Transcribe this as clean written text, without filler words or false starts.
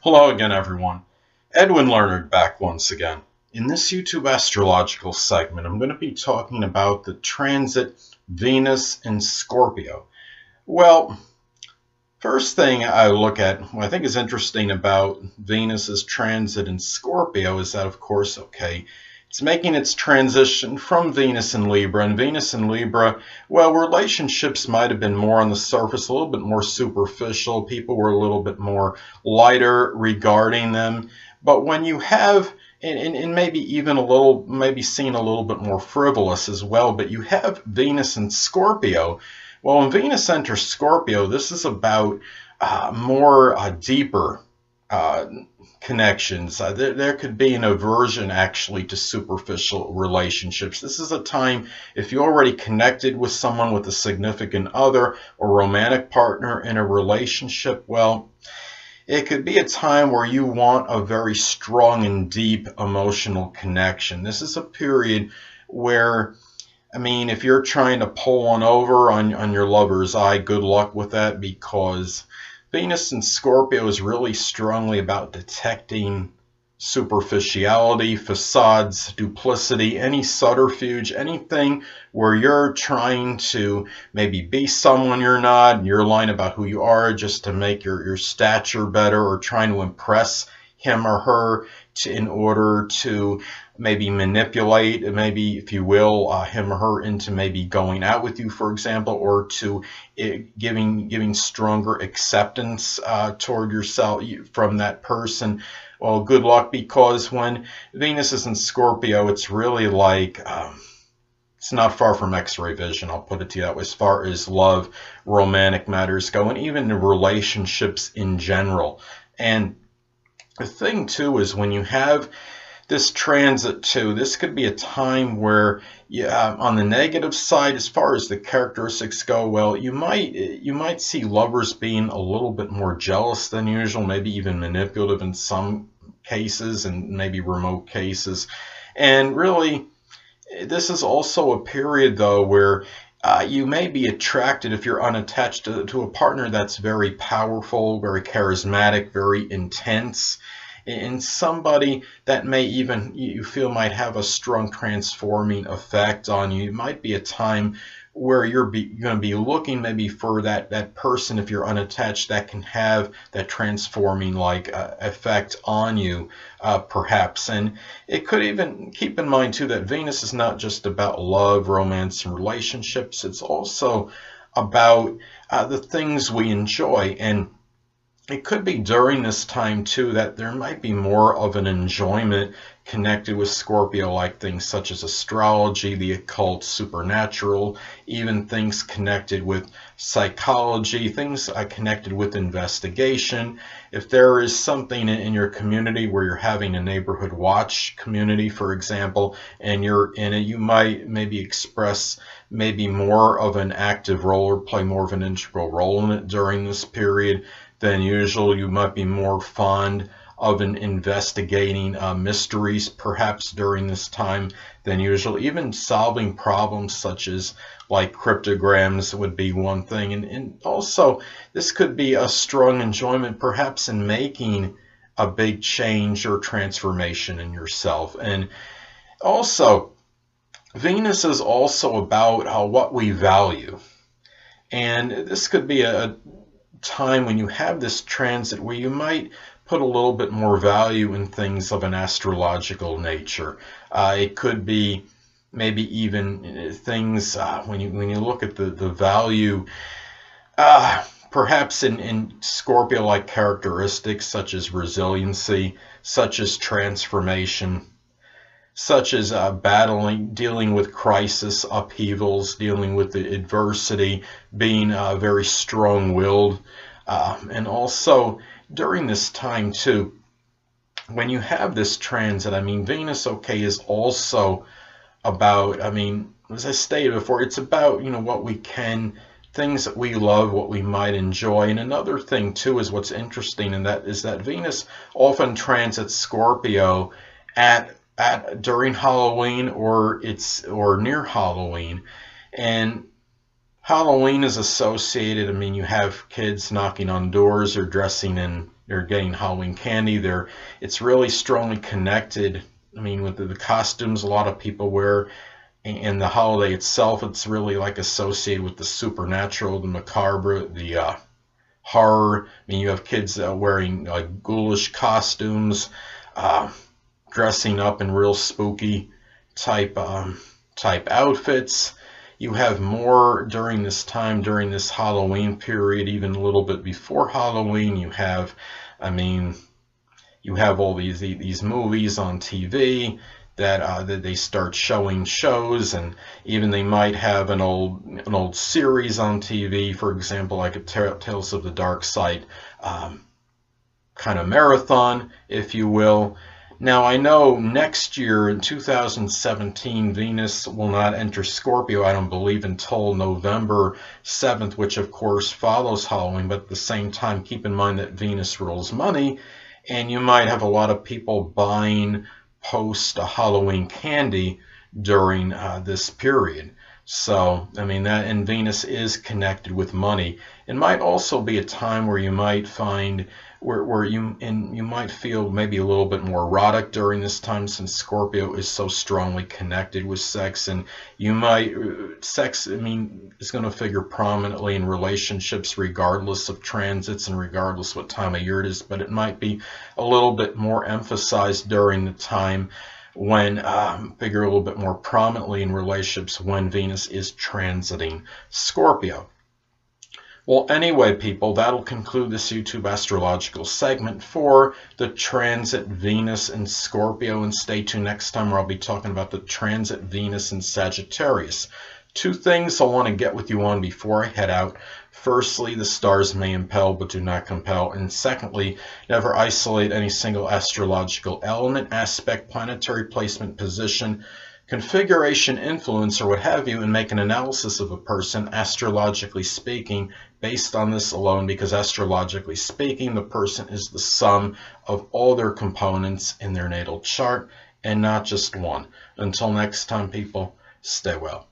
Hello again, everyone. Edwin Learnard back once again. In this YouTube astrological segment, I'm going to be talking about the transit Venus in Scorpio. Well, first thing I look at, what I think is interesting about Venus's transit in Scorpio is that, of course, it's making its transition from Venus in Libra. And Venus in Libra, well, relationships might have been more on the surface, a little bit more superficial. People were a little bit more lighter regarding them. But when you have, and maybe even a little, maybe seen a little bit more frivolous as well, but you have Venus in Scorpio. Well, when Venus enters Scorpio, this is about more deeper connections. There could be an aversion actually to superficial relationships. This is a time, if you already connected with someone, with a significant other or romantic partner in a relationship, well, it could be a time where you want a very strong and deep emotional connection. This is a period where, if you're trying to pull one over on your lover's eye, good luck with that, because Venus in Scorpio is really strongly about detecting superficiality, facades, duplicity, any subterfuge, anything where you're trying to maybe be someone you're not, you're lying about who you are just to make your stature better, or trying to impress him or her in order to maybe manipulate, maybe, if you will, him or her into maybe going out with you, for example, or to giving stronger acceptance toward yourself from that person. Well, good luck, because when Venus is in Scorpio, it's really like it's not far from X-ray vision, I'll put it to you that way, as far as love, romantic matters go, and even relationships in general. And the thing too is, when you have this transit too, this could be a time where, on the negative side, as far as the characteristics go, well, you might see lovers being a little bit more jealous than usual, maybe even manipulative in some cases, and maybe remote cases. And really, this is also a period though where you may be attracted, if you're unattached, to a partner that's very powerful, very charismatic, very intense, and somebody that may even, you feel, might have a strong transforming effect on you. It might be a time where you're going to be looking maybe for that person, if you're unattached, that can have that transforming effect on you, perhaps. And it could even, keep in mind too, that Venus is not just about love, romance, and relationships. It's also about the things we enjoy. And it could be during this time too that there might be more of an enjoyment connected with Scorpio, like things such as astrology, the occult, supernatural, even things connected with psychology, things connected with investigation. If there is something in your community where you're having a neighborhood watch community, for example, and you're in it, you might maybe express maybe more of an active role, or play more of an integral role in it during this period than usual. You might be more fond of investigating mysteries, perhaps, during this time than usual. Even solving problems such as like cryptograms would be one thing. And also, this could be a strong enjoyment, perhaps, in making a big change or transformation in yourself. And also, Venus is also about what we value. And this could be a time when you have this transit where you might put a little bit more value in things of an astrological nature. It could be maybe even things, when you look at the value, perhaps in Scorpio-like characteristics such as resiliency, such as transformation, such as dealing with crisis, upheavals, dealing with the adversity, being very strong-willed. And also, during this time too, when you have this transit, Venus, is also about, as I stated before, it's about, what we can, things that we love, what we might enjoy. And another thing too is what's interesting, and that is that Venus often transits Scorpio during Halloween or near Halloween. And Halloween is associated, you have kids knocking on doors or dressing in they're getting Halloween candy. It's really strongly connected. I mean, with the costumes a lot of people wear, and the holiday itself, it's really like associated with the supernatural, the macabre, the horror. I mean, you have kids wearing like ghoulish costumes, dressing up in real spooky type outfits. You have more during this time, during this Halloween period, even a little bit before Halloween. You have, I mean, you have all these movies on TV that they start showing shows, and even they might have an old series on TV, for example, like a Tales of the Dark Side kind of marathon, if you will. Now, I know next year in 2017, Venus will not enter Scorpio, I don't believe, until November 7th, which of course follows Halloween, but at the same time, keep in mind that Venus rules money, and you might have a lot of people buying post-Halloween candy during this period. So, I mean, that, and Venus is connected with money. It might also be a time where you might find where you might feel maybe a little bit more erotic during this time, since Scorpio is so strongly connected with sex, and you might sex, I mean, is going to figure prominently in relationships regardless of transits and regardless what time of year it is, but it might be a little bit more emphasized during the time when figure a little bit more prominently in relationships when Venus is transiting Scorpio. Well, anyway, people, that'll conclude this YouTube astrological segment for the transit Venus in Scorpio, and stay tuned next time where I'll be talking about the transit Venus in Sagittarius. Two things I want to get with you on before I head out. Firstly, the stars may impel but do not compel. And secondly, never isolate any single astrological element, aspect, planetary placement, position, configuration, influence, or what have you, and make an analysis of a person, astrologically speaking, based on this alone, because astrologically speaking, the person is the sum of all their components in their natal chart and not just one. Until next time, people, stay well.